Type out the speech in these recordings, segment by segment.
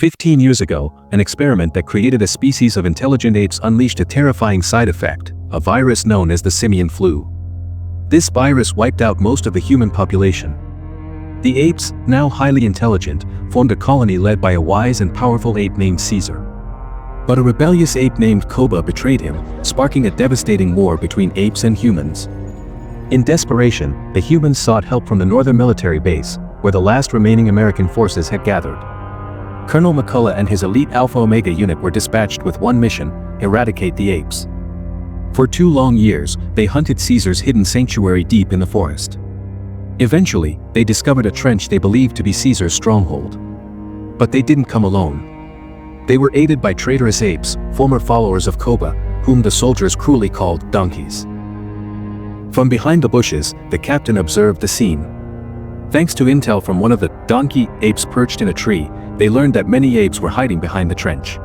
15 years ago, an experiment that created a species of intelligent apes unleashed a terrifying side effect, a virus known as the simian flu. This virus wiped out most of the human population. The apes, now highly intelligent, formed a colony led by a wise and powerful ape named Caesar. But a rebellious ape named Koba betrayed him, sparking a devastating war between apes and humans. In desperation, the humans sought help from the northern military base, where the last remaining American forces had gathered. Colonel McCullough and his elite Alpha Omega unit were dispatched with one mission: eradicate the apes. For 2 long years, they hunted Caesar's hidden sanctuary deep in the forest. Eventually, they discovered a trench they believed to be Caesar's stronghold. But they didn't come alone. They were aided by traitorous apes, former followers of Koba, whom the soldiers cruelly called donkeys. From behind the bushes, the captain observed the scene. Thanks to intel from one of the donkey apes perched in a tree, they learned that many apes were hiding behind the trench.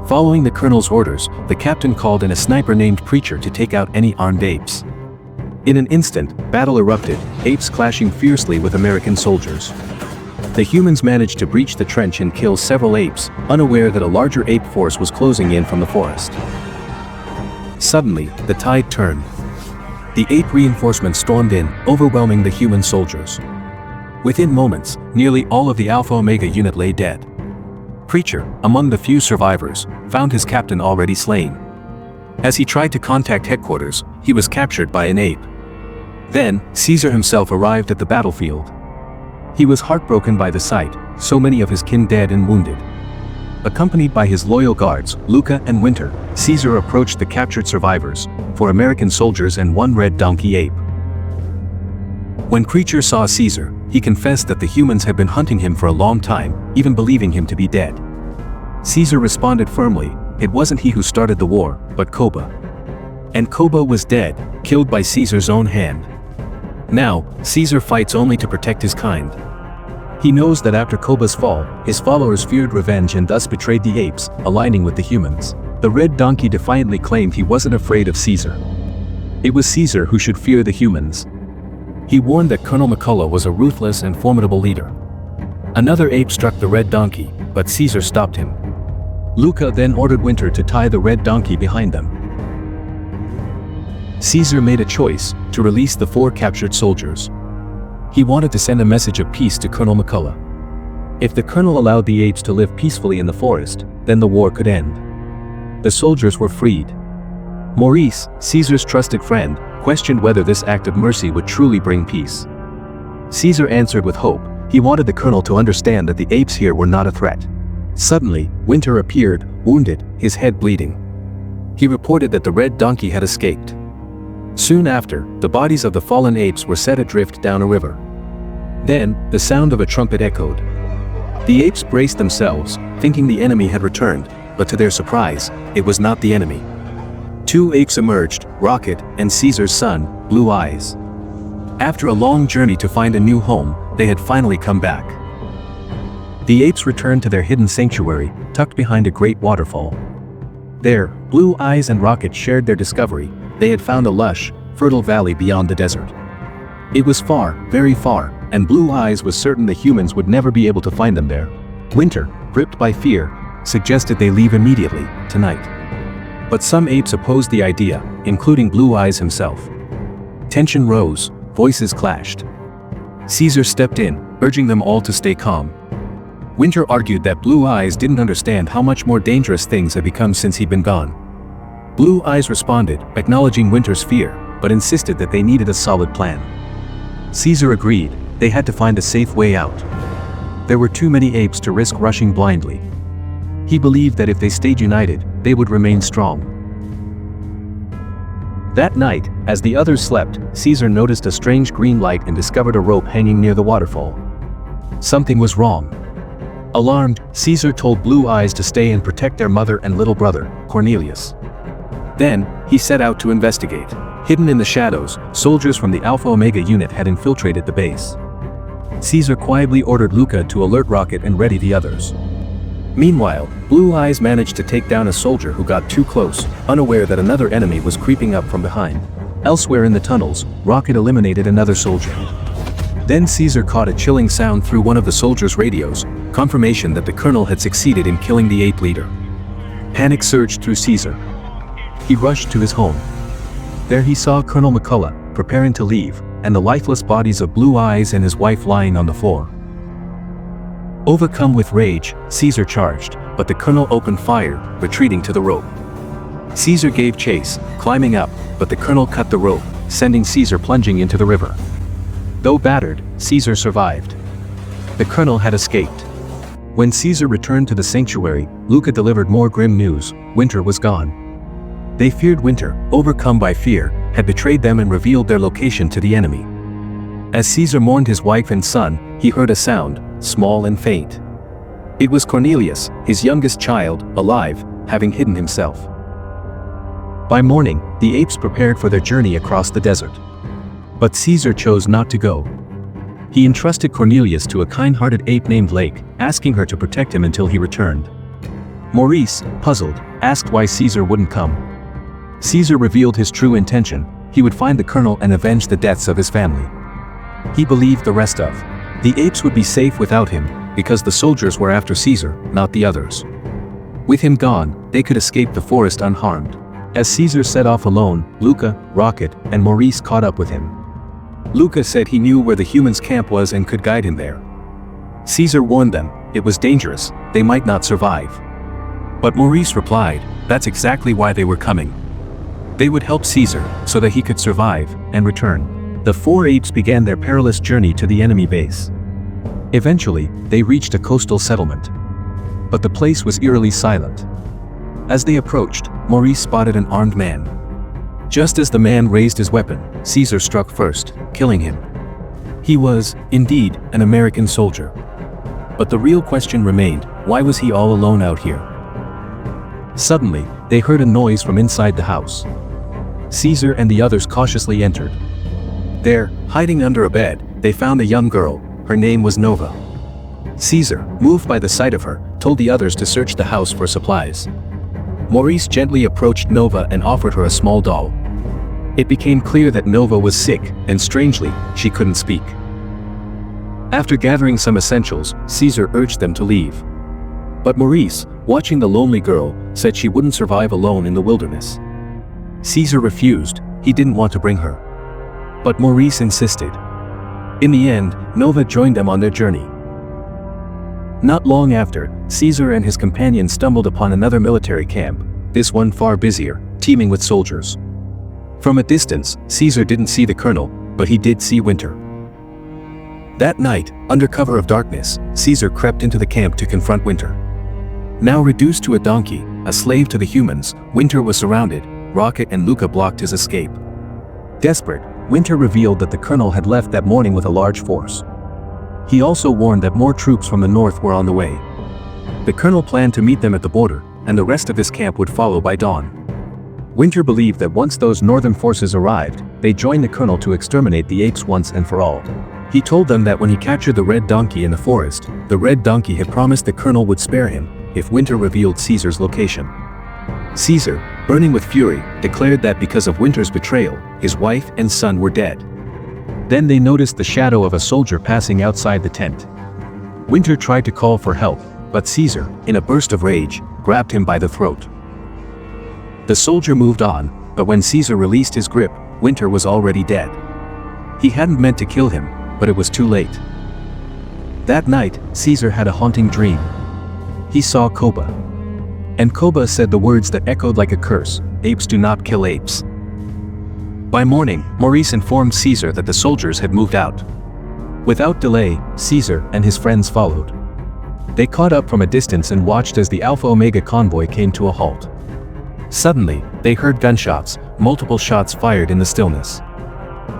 Following the colonel's orders, the captain called in a sniper named Preacher to take out any armed apes. In an instant, battle erupted, apes clashing fiercely with American soldiers. The humans managed to breach the trench and kill several apes, unaware that a larger ape force was closing in from the forest. Suddenly, the tide turned. The ape reinforcements stormed in, overwhelming the human soldiers. Within moments, nearly all of the Alpha Omega unit lay dead. Preacher, among the few survivors, found his captain already slain. As he tried to contact headquarters, he was captured by an ape. Then, Caesar himself arrived at the battlefield. He was heartbroken by the sight, so many of his kin dead and wounded. Accompanied by his loyal guards, Luca and Winter, Caesar approached the captured survivors, 4 American soldiers and 1 red donkey ape. When Preacher saw Caesar, he confessed that the humans had been hunting him for a long time, even believing him to be dead. Caesar responded firmly, it wasn't he who started the war, but Koba. And Koba was dead, killed by Caesar's own hand. Now, Caesar fights only to protect his kind. He knows that after Koba's fall, his followers feared revenge and thus betrayed the apes, aligning with the humans. The red donkey defiantly claimed he wasn't afraid of Caesar. It was Caesar who should fear the humans. He warned that Colonel McCullough was a ruthless and formidable leader. Another ape struck the red donkey, but Caesar stopped him. Luca then ordered Winter to tie the red donkey behind them. Caesar made a choice to release the 4 captured soldiers. He wanted to send a message of peace to Colonel McCullough. If the colonel allowed the apes to live peacefully in the forest, then the war could end. The soldiers were freed. Maurice, Caesar's trusted friend, questioned whether this act of mercy would truly bring peace. Caesar answered with hope. He wanted the colonel to understand that the apes here were not a threat. Suddenly, Winter appeared, wounded, his head bleeding. He reported that the red donkey had escaped. Soon after, the bodies of the fallen apes were set adrift down a river. Then, the sound of a trumpet echoed. The apes braced themselves, thinking the enemy had returned, but to their surprise, it was not the enemy. 2 apes emerged, Rocket and Caesar's son, Blue Eyes. After a long journey to find a new home, they had finally come back. The apes returned to their hidden sanctuary, tucked behind a great waterfall. There, Blue Eyes and Rocket shared their discovery. They had found a lush, fertile valley beyond the desert. It was far, very far, and Blue Eyes was certain the humans would never be able to find them there. Winter, gripped by fear, suggested they leave immediately, tonight. But some apes opposed the idea, including Blue Eyes himself. Tension rose, voices clashed. Caesar stepped in, urging them all to stay calm. Winter argued that Blue Eyes didn't understand how much more dangerous things had become since he'd been gone. Blue Eyes responded, acknowledging Winter's fear, but insisted that they needed a solid plan. Caesar agreed, they had to find a safe way out. There were too many apes to risk rushing blindly. He believed that if they stayed united, they would remain strong. That night, as the others slept, Caesar noticed a strange green light and discovered a rope hanging near the waterfall. Something was wrong. Alarmed, Caesar told Blue Eyes to stay and protect their mother and little brother, Cornelius. Then, he set out to investigate. Hidden in the shadows, soldiers from the Alpha Omega unit had infiltrated the base. Caesar quietly ordered Luca to alert Rocket and ready the others. Meanwhile, Blue Eyes managed to take down a soldier who got too close, unaware that another enemy was creeping up from behind. Elsewhere in the tunnels, Rocket eliminated another soldier. Then Caesar caught a chilling sound through one of the soldiers' radios. confirmation that the colonel had succeeded in killing the ape leader. Panic surged through Caesar. He rushed to his home. There he saw Colonel McCullough, preparing to leave, and the lifeless bodies of Blue Eyes and his wife lying on the floor. Overcome with rage, Caesar charged, but the colonel opened fire, retreating to the rope. Caesar gave chase, climbing up, but the colonel cut the rope, sending Caesar plunging into the river. Though battered, Caesar survived. The colonel had escaped. When Caesar returned to the sanctuary, Luca delivered more grim news: Winter was gone. They feared Winter, overcome by fear, had betrayed them and revealed their location to the enemy. As Caesar mourned his wife and son, he heard a sound, small and faint. It was Cornelius, his youngest child, alive, having hidden himself. By morning, the apes prepared for their journey across the desert. But Caesar chose not to go. He entrusted Cornelius to a kind-hearted ape named Lake, asking her to protect him until he returned. Maurice, puzzled, asked why Caesar wouldn't come. Caesar revealed his true intention: he would find the colonel and avenge the deaths of his family. He believed the rest of the apes would be safe without him, because the soldiers were after Caesar, not the others. With him gone, they could escape the forest unharmed. As Caesar set off alone, Luca, Rocket, and Maurice caught up with him. Luca said he knew where the humans' camp was and could guide him there. Caesar warned them, it was dangerous, they might not survive. But Maurice replied, that's exactly why they were coming. They would help Caesar, so that he could survive, and return. The four apes began their perilous journey to the enemy base. Eventually, they reached a coastal settlement. But the place was eerily silent. As they approached, Maurice spotted an armed man. Just as the man raised his weapon, Caesar struck first, killing him. He was, indeed, an American soldier. But the real question remained, why was he all alone out here? Suddenly, they heard a noise from inside the house. Caesar and the others cautiously entered. There, hiding under a bed, they found a young girl. Her name was Nova. Caesar, moved by the sight of her, told the others to search the house for supplies. Maurice gently approached Nova and offered her a small doll. It became clear that Nova was sick, and strangely, she couldn't speak. After gathering some essentials, Caesar urged them to leave. But Maurice, watching the lonely girl, said she wouldn't survive alone in the wilderness. Caesar refused, he didn't want to bring her. But Maurice insisted. In the end, Nova joined them on their journey. Not long after, Caesar and his companions stumbled upon another military camp, this one far busier, teeming with soldiers. From a distance, Caesar didn't see the colonel, but he did see Winter. That night, under cover of darkness, Caesar crept into the camp to confront Winter. Now reduced to a donkey, a slave to the humans, Winter was surrounded. Rocket and Luca blocked his escape. Desperate, Winter revealed that the colonel had left that morning with a large force. He also warned that more troops from the north were on the way. The colonel planned to meet them at the border, and the rest of his camp would follow by dawn. Winter believed that once those northern forces arrived, they'd join the colonel to exterminate the apes once and for all. He told them that when he captured the red donkey in the forest, the red donkey had promised the colonel would spare him, if Winter revealed Caesar's location. Caesar, burning with fury, declared that because of Winter's betrayal, his wife and son were dead. Then they noticed the shadow of a soldier passing outside the tent. Winter tried to call for help, but Caesar, in a burst of rage, grabbed him by the throat. The soldier moved on, but when Caesar released his grip, Winter was already dead. He hadn't meant to kill him, but it was too late. That night, Caesar had a haunting dream. He saw Koba. And Koba said the words that echoed like a curse, apes do not kill apes. By morning, Maurice informed Caesar that the soldiers had moved out. Without delay, Caesar and his friends followed. They caught up from a distance and watched as the Alpha Omega convoy came to a halt. Suddenly, they heard gunshots, multiple shots fired in the stillness.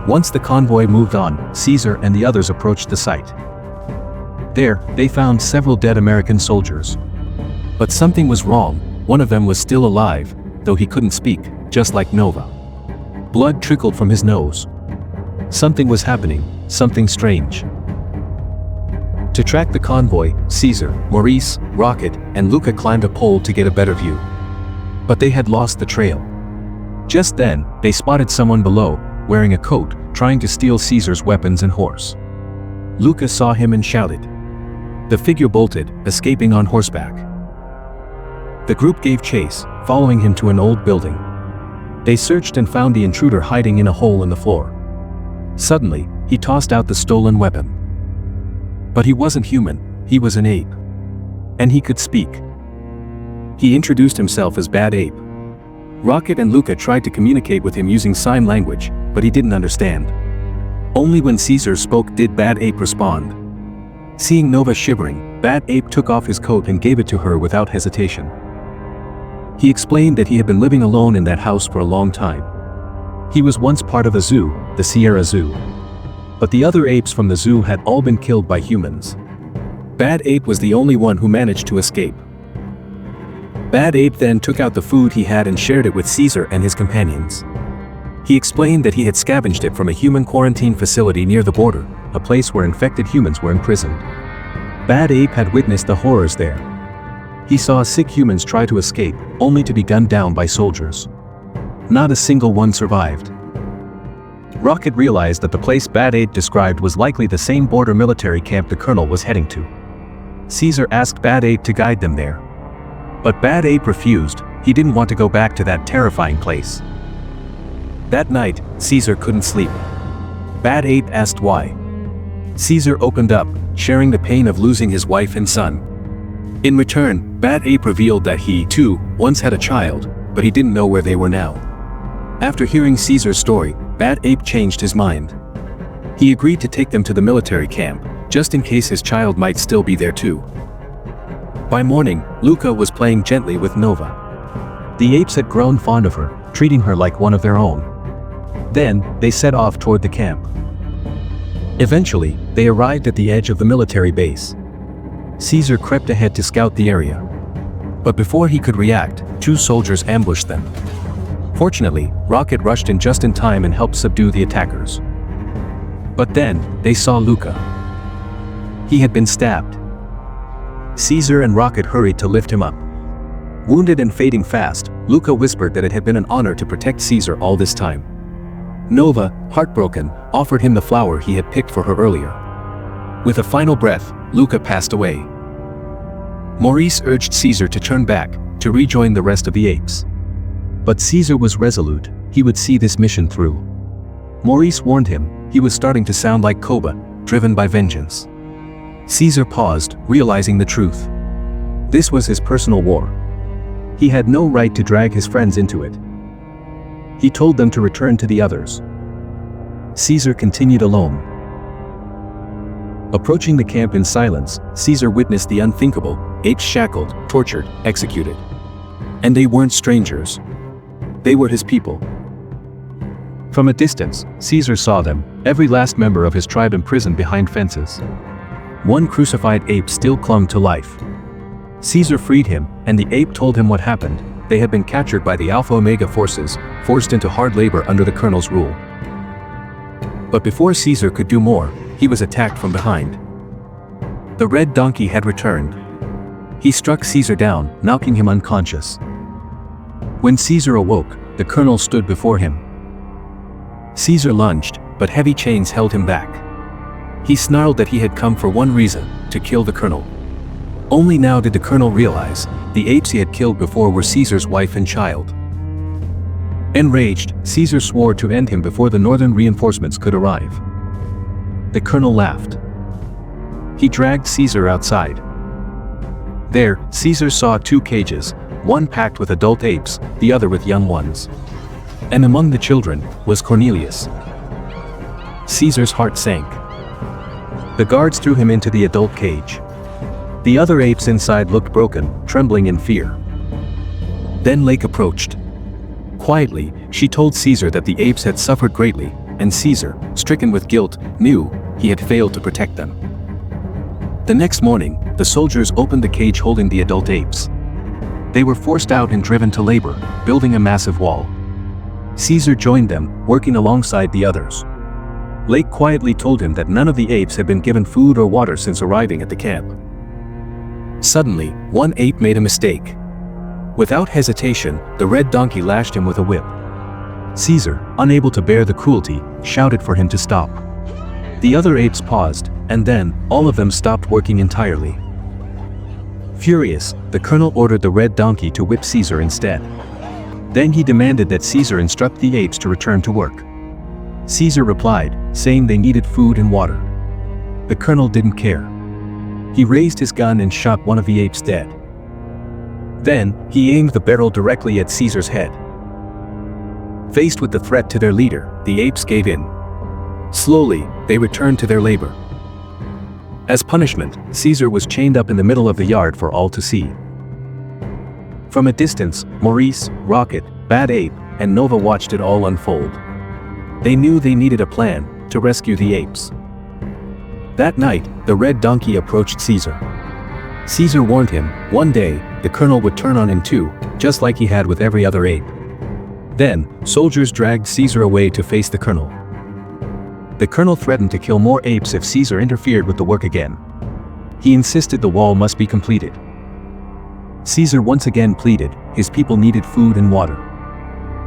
Once the convoy moved on, Caesar and the others approached the site. There, they found several dead American soldiers. But something was wrong. One of them was still alive, though he couldn't speak, just like Nova. Blood trickled from his nose. Something was happening, something strange. To track the convoy, Caesar, Maurice, Rocket, and Luca climbed a pole to get a better view. But they had lost the trail. Just then, they spotted someone below, wearing a coat, trying to steal Caesar's weapons and horse. Luca saw him and shouted. The figure bolted, escaping on horseback. The group gave chase, following him to an old building. They searched and found the intruder hiding in a hole in the floor. Suddenly, he tossed out the stolen weapon. But he wasn't human, he was an ape. And he could speak. He introduced himself as Bad Ape. Rocket and Luca tried to communicate with him using sign language, but he didn't understand. Only when Caesar spoke did Bad Ape respond. Seeing Nova shivering, Bad Ape took off his coat and gave it to her without hesitation. He explained that he had been living alone in that house for a long time. He was once part of a zoo, the Sierra Zoo. But the other apes from the zoo had all been killed by humans. Bad Ape was the only one who managed to escape. Bad Ape then took out the food he had and shared it with Caesar and his companions. He explained that he had scavenged it from a human quarantine facility near the border, a place where infected humans were imprisoned. Bad Ape had witnessed the horrors there. He saw sick humans try to escape, only to be gunned down by soldiers. Not a single one survived. Rocket realized that the place Bad Ape described was likely the same border military camp the colonel was heading to. Caesar asked Bad Ape to guide them there. But Bad Ape refused, he didn't want to go back to that terrifying place. That night, Caesar couldn't sleep. Bad Ape asked why. Caesar opened up, sharing the pain of losing his wife and son. In return, Bad Ape revealed that he, too, once had a child, but he didn't know where they were now. After hearing Caesar's story, Bad Ape changed his mind. He agreed to take them to the military camp, just in case his child might still be there too. By morning, Luca was playing gently with Nova. The apes had grown fond of her, treating her like one of their own. Then, they set off toward the camp. Eventually, they arrived at the edge of the military base. Caesar crept ahead to scout the area. But before he could react, 2 soldiers ambushed them. Fortunately, Rocket rushed in just in time and helped subdue the attackers. But then, they saw Luca. He had been stabbed. Caesar and Rocket hurried to lift him up. Wounded and fading fast, Luca whispered that it had been an honor to protect Caesar all this time. Nova, heartbroken, offered him the flower he had picked for her earlier. With a final breath, Luca passed away. Maurice urged Caesar to turn back, to rejoin the rest of the apes. But Caesar was resolute, he would see this mission through. Maurice warned him, he was starting to sound like Koba, driven by vengeance. Caesar paused, realizing the truth. This was his personal war. He had no right to drag his friends into it. He told them to return to the others. Caesar continued alone. Approaching the camp in silence, Caesar witnessed the unthinkable, apes shackled, tortured, executed. And they weren't strangers. They were his people. From a distance, Caesar saw them, every last member of his tribe imprisoned behind fences. One crucified ape still clung to life. Caesar freed him, and the ape told him what happened. They had been captured by the Alpha Omega forces, forced into hard labor under the colonel's rule. But before Caesar could do more, he was attacked from behind. The red donkey had returned. He struck Caesar down, knocking him unconscious. When Caesar awoke, the colonel stood before him. Caesar lunged, but heavy chains held him back. He snarled that he had come for one reason, to kill the colonel. Only now did the colonel realize, the apes he had killed before were Caesar's wife and child. Enraged, Caesar swore to end him before the northern reinforcements could arrive. The colonel laughed. He dragged Caesar outside. There, Caesar saw 2 cages, one packed with adult apes, the other with young ones. And among the children, was Cornelius. Caesar's heart sank. The guards threw him into the adult cage. The other apes inside looked broken, trembling in fear. Then Lake approached. Quietly, she told Caesar that the apes had suffered greatly, and Caesar, stricken with guilt, knew he had failed to protect them. The next morning, the soldiers opened the cage holding the adult apes. They were forced out and driven to labor, building a massive wall. Caesar joined them, working alongside the others. Lake quietly told him that none of the apes had been given food or water since arriving at the camp. Suddenly, one ape made a mistake. Without hesitation, the red donkey lashed him with a whip. Caesar, unable to bear the cruelty, shouted for him to stop. The other apes paused, and then, all of them stopped working entirely. Furious, the colonel ordered the red donkey to whip Caesar instead. Then he demanded that Caesar instruct the apes to return to work. Caesar replied, saying they needed food and water. The colonel didn't care. He raised his gun and shot one of the apes dead. Then, he aimed the barrel directly at Caesar's head. Faced with the threat to their leader, the apes gave in. Slowly, they returned to their labor. As punishment, Caesar was chained up in the middle of the yard for all to see. From a distance, Maurice, Rocket, Bad Ape, and Nova watched it all unfold. They knew they needed a plan to rescue the apes. That night, the red donkey approached Caesar. Caesar warned him, one day, the colonel would turn on him too, just like he had with every other ape. Then, soldiers dragged Caesar away to face the colonel. The colonel threatened to kill more apes if Caesar interfered with the work again. He insisted the wall must be completed. Caesar once again pleaded, his people needed food and water.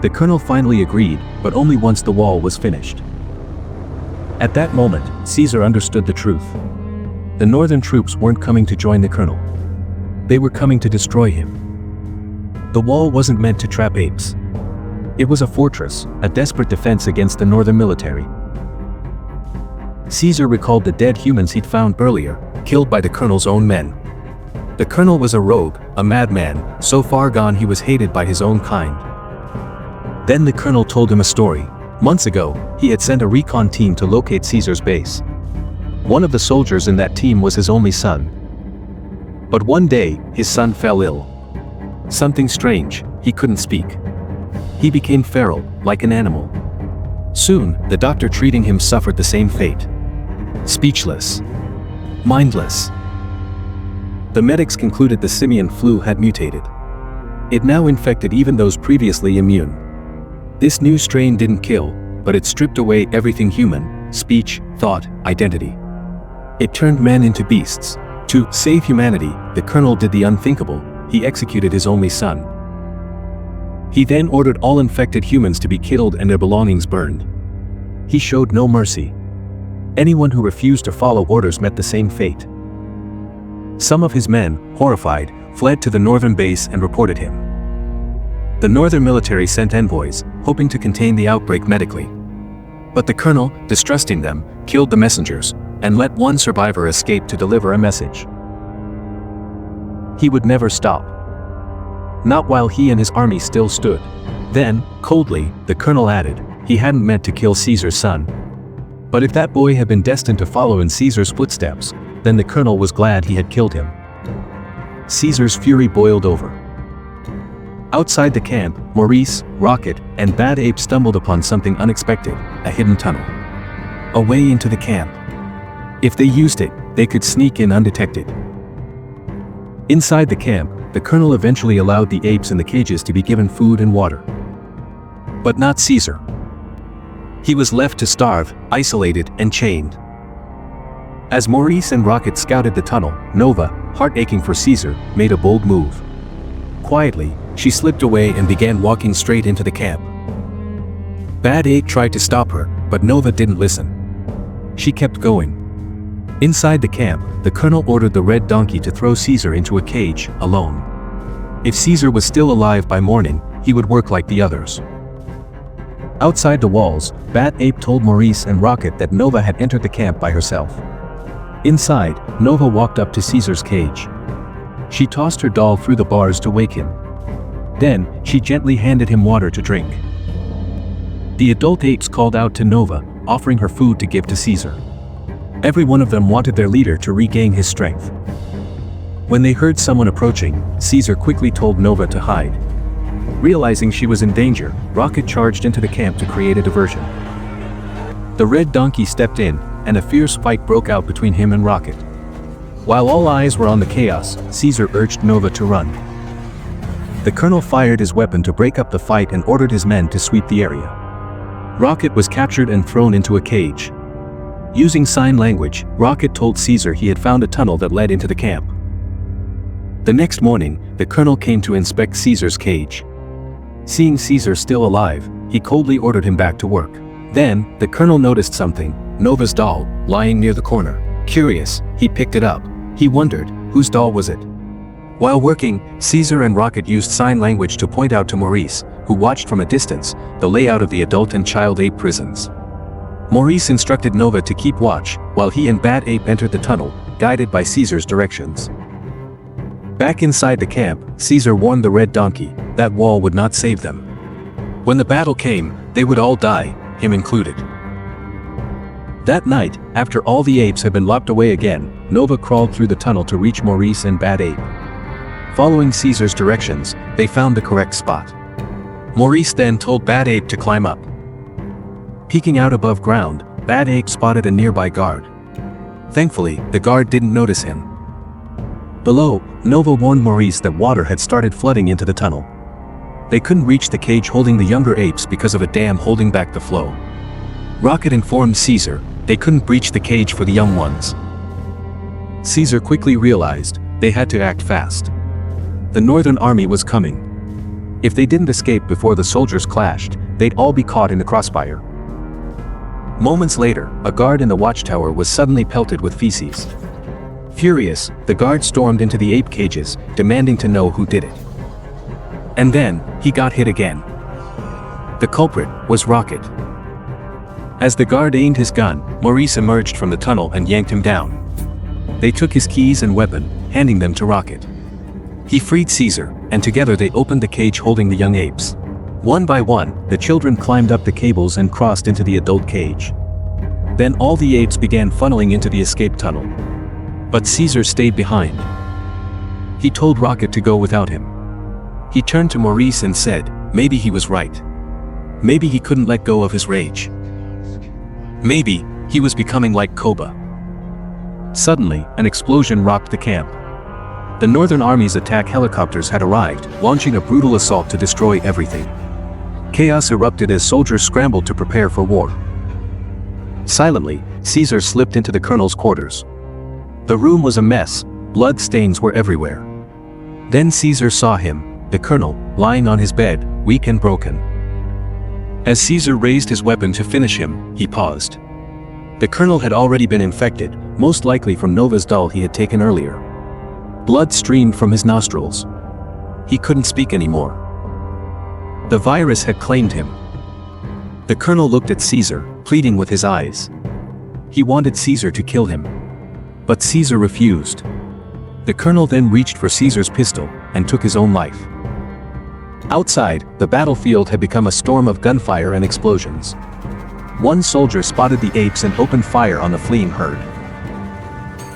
The colonel finally agreed, but only once the wall was finished. At that moment, Caesar understood the truth. The northern troops weren't coming to join the colonel. They were coming to destroy him. The wall wasn't meant to trap apes. It was a fortress, a desperate defense against the northern military. Caesar recalled the dead humans he'd found earlier, killed by the colonel's own men. The colonel was a rogue, a madman, so far gone he was hated by his own kind. Then the colonel told him a story. Months ago, he had sent a recon team to locate Caesar's base. One of the soldiers in that team was his only son. But one day, his son fell ill. Something strange, he couldn't speak. He became feral, like an animal. Soon, the doctor treating him suffered the same fate. Speechless. Mindless. The medics concluded the simian flu had mutated. It now infected even those previously immune. This new strain didn't kill, but it stripped away everything human: speech, thought, identity. It turned men into beasts. To save humanity, the colonel did the unthinkable: he executed his only son. He then ordered all infected humans to be killed and their belongings burned. He showed no mercy. Anyone who refused to follow orders met the same fate. Some of his men, horrified, fled to the northern base and reported him. The northern military sent envoys, hoping to contain the outbreak medically. But the colonel, distrusting them, killed the messengers, and let one survivor escape to deliver a message. He would never stop. Not while he and his army still stood. Then, coldly, the colonel added, he hadn't meant to kill Caesar's son. But if that boy had been destined to follow in Caesar's footsteps, then the colonel was glad he had killed him. Caesar's fury boiled over. Outside the camp, Maurice, Rocket, and Bad Ape stumbled upon something unexpected: a hidden tunnel. A way into the camp. If they used it, they could sneak in undetected. Inside the camp, the colonel eventually allowed the apes in the cages to be given food and water. But not Caesar. He was left to starve, isolated, and chained. As Maurice and Rocket scouted the tunnel, Nova, heart aching for Caesar, made a bold move. Quietly, she slipped away and began walking straight into the camp. Bad Ape tried to stop her, but Nova didn't listen. She kept going. Inside the camp, the colonel ordered the red donkey to throw Caesar into a cage, alone. If Caesar was still alive by morning, he would work like the others. Outside the walls, Bad Ape told Maurice and Rocket that Nova had entered the camp by herself. Inside, Nova walked up to Caesar's cage. She tossed her doll through the bars to wake him. Then, she gently handed him water to drink. The adult apes called out to Nova, offering her food to give to Caesar. Every one of them wanted their leader to regain his strength. When they heard someone approaching, Caesar quickly told Nova to hide. Realizing she was in danger, Rocket charged into the camp to create a diversion. The red donkey stepped in, and a fierce fight broke out between him and Rocket. While all eyes were on the chaos, Caesar urged Nova to run. The colonel fired his weapon to break up the fight and ordered his men to sweep the area. Rocket was captured and thrown into a cage. Using sign language, Rocket told Caesar he had found a tunnel that led into the camp. The next morning, the colonel came to inspect Caesar's cage. Seeing Caesar still alive, he coldly ordered him back to work. Then, the colonel noticed something: Nova's doll, lying near the corner. Curious, he picked it up. He wondered, whose doll was it? While working, Caesar and Rocket used sign language to point out to Maurice, who watched from a distance, the layout of the adult and child ape prisons. Maurice instructed Nova to keep watch, while he and Bad Ape entered the tunnel, guided by Caesar's directions. Back inside the camp, Caesar warned the red donkey that wall would not save them. When the battle came, they would all die, him included. That night, after all the apes had been locked away again, Nova crawled through the tunnel to reach Maurice and Bad Ape. Following Caesar's directions, they found the correct spot. Maurice then told Bad Ape to climb up. Peeking out above ground, Bad Ape spotted a nearby guard. Thankfully, the guard didn't notice him. Below, Nova warned Maurice that water had started flooding into the tunnel. They couldn't reach the cage holding the younger apes because of a dam holding back the flow. Rocket informed Caesar they couldn't breach the cage for the young ones. Caesar quickly realized they had to act fast. The Northern Army was coming. If they didn't escape before the soldiers clashed, they'd all be caught in the crossfire. Moments later, a guard in the watchtower was suddenly pelted with feces. Furious, the guard stormed into the ape cages, demanding to know who did it. And then, he got hit again. The culprit was Rocket. As the guard aimed his gun, Maurice emerged from the tunnel and yanked him down. They took his keys and weapon, handing them to Rocket. He freed Caesar, and together they opened the cage holding the young apes. One by one, the children climbed up the cables and crossed into the adult cage. Then all the apes began funneling into the escape tunnel. But Caesar stayed behind. He told Rocket to go without him. He turned to Maurice and said, maybe he was right. Maybe he couldn't let go of his rage. Maybe he was becoming like Koba. Suddenly, an explosion rocked the camp. The Northern Army's attack helicopters had arrived, launching a brutal assault to destroy everything. Chaos erupted as soldiers scrambled to prepare for war. Silently, Caesar slipped into the colonel's quarters. The room was a mess, blood stains were everywhere. Then Caesar saw him, the colonel, lying on his bed, weak and broken. As Caesar raised his weapon to finish him, he paused. The colonel had already been infected, most likely from Nova's doll he had taken earlier. Blood streamed from his nostrils. He couldn't speak anymore. The virus had claimed him. The colonel looked at Caesar, pleading with his eyes. He wanted Caesar to kill him. But Caesar refused. The colonel then reached for Caesar's pistol and took his own life. Outside, the battlefield had become a storm of gunfire and explosions. One soldier spotted the apes and opened fire on the fleeing herd.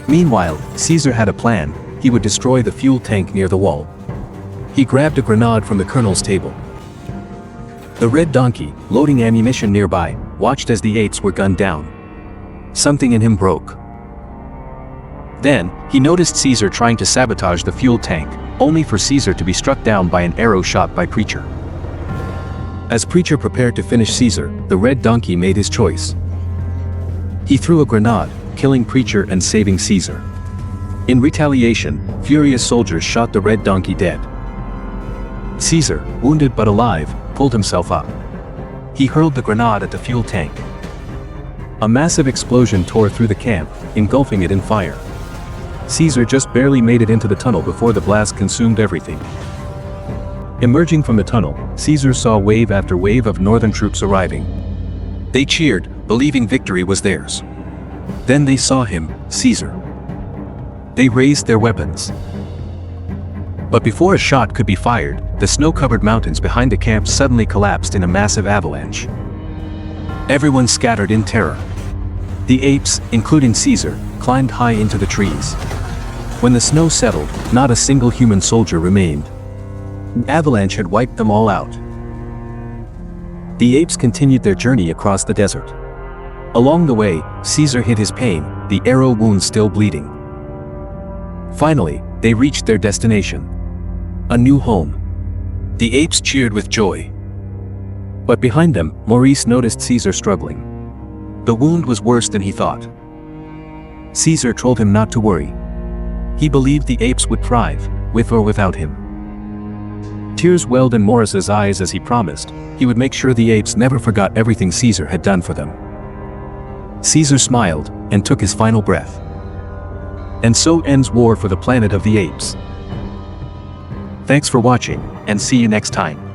Meanwhile, Caesar had a plan. He would destroy the fuel tank near the wall. He grabbed a grenade from the colonel's table. The red donkey, loading ammunition nearby, watched as the apes were gunned down. Something in him broke. Then, he noticed Caesar trying to sabotage the fuel tank, only for Caesar to be struck down by an arrow shot by Preacher. As Preacher prepared to finish Caesar, the red donkey made his choice. He threw a grenade, killing Preacher and saving Caesar. In retaliation, furious soldiers shot the red donkey dead. Caesar, wounded but alive, pulled himself up. He hurled the grenade at the fuel tank. A massive explosion tore through the camp, engulfing it in fire. Caesar just barely made it into the tunnel before the blast consumed everything. Emerging from the tunnel, Caesar saw wave after wave of northern troops arriving. They cheered, believing victory was theirs. Then they saw him, Caesar. They raised their weapons. But before a shot could be fired, the snow-covered mountains behind the camp suddenly collapsed in a massive avalanche. Everyone scattered in terror. The apes, including Caesar, climbed high into the trees. When the snow settled, not a single human soldier remained. The avalanche had wiped them all out. The apes continued their journey across the desert. Along the way, Caesar hid his pain, the arrow wound still bleeding. Finally, they reached their destination. A new home. The apes cheered with joy. But behind them, Maurice noticed Caesar struggling. The wound was worse than he thought. Caesar told him not to worry. He believed the apes would thrive, with or without him. Tears welled in Maurice's eyes as he promised he would make sure the apes never forgot everything Caesar had done for them. Caesar smiled and took his final breath. And so ends war for the planet of the apes. Thanks for watching, and see you next time.